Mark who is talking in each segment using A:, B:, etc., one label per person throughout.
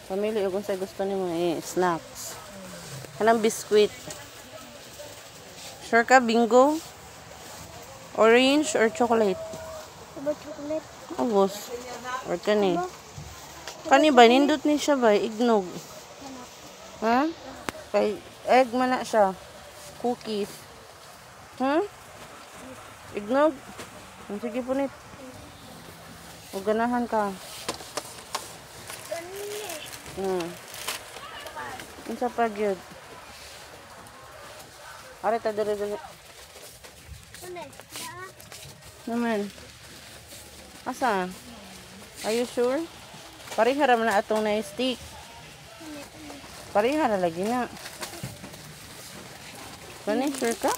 A: Pamili o kung sa gusto ni mo snacks. Kanang biskuit. Sure ka, bingo? Orange or chocolate?
B: About chocolate.
A: Abos. Or kani. Kani ba? Nindot ni siya ba? Ignog. Ha? Kay egg man na siya. Cookies. Ignog? Sige po nit. O ganahan ka. Unsa pa gyud? Are ta dere. Naman. Asa? Are you sure? Parihara man na atong na stick. Parihara lagi na. Kani sure ka?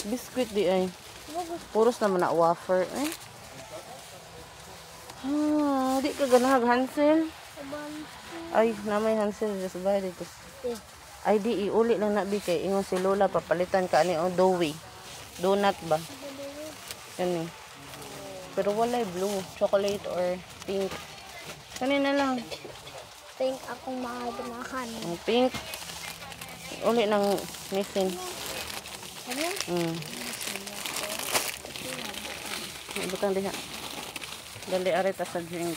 A: Biscuit di ay. Puros naman na wafer eh. Di ka ganahag Hansel. Ay, namay Hansel just buy dito. Ay di iuli lang na bi kay ingon si Lola papalitan ka ani o doughy. Donut ba? Kani. Pero walay blue, chocolate or pink. Kani na lang.
B: Pink akong mga ganahan.
A: Pink. Uli nang missing. Butang diha. Dali arita sa drink.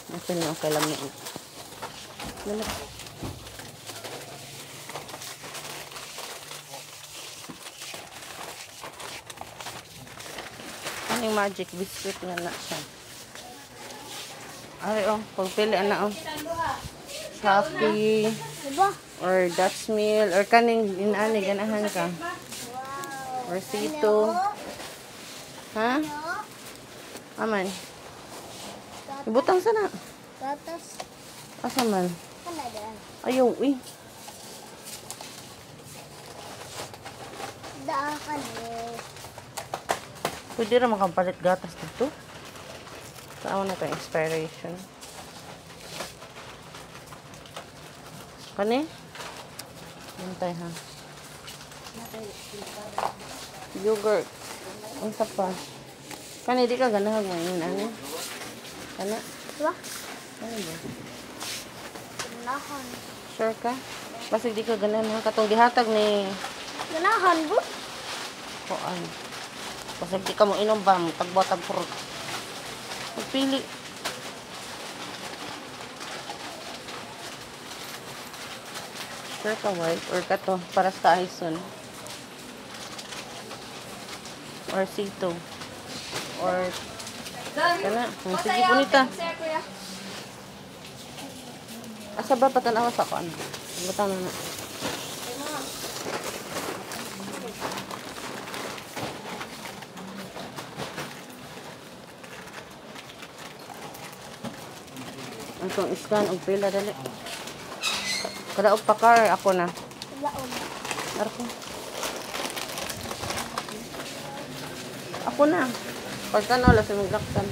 A: Natin okay lang yun. Dali. Ano yung magic biscuit na na siya? Ay, pagpili na, Shopee, or Dutch Mill, or kaning inani, ganahan ka. Or Sito. Ha? Aman. Ibutang sana.
B: Gatas.
A: Asa man?
B: Kanada.
A: Ayaw,
B: Daakan
A: Pwede rin makapalit gatas dito. Saan na itong expiration? Kani? Hintay ha. Yogurt. Ang pa. Kani di ka ganahag ngayon. Ano? Kana?
B: Diba?
A: Ano ba?
B: Ganahan.
A: Sure ka? Basig di ka ganahan. Katong gihatag ni...
B: Ganahan po?
A: Kuan. Basig di ka mo inom ba? Tagbotag fruit. Magpili. Sure ka white or kato para sa Aison or Sito or kana sige po nita asa ba patanaw sa kuan butang na atong scan og pila dali kada og pakar ako na
B: Laon.
A: ako na pagtanaw la sa maglaktan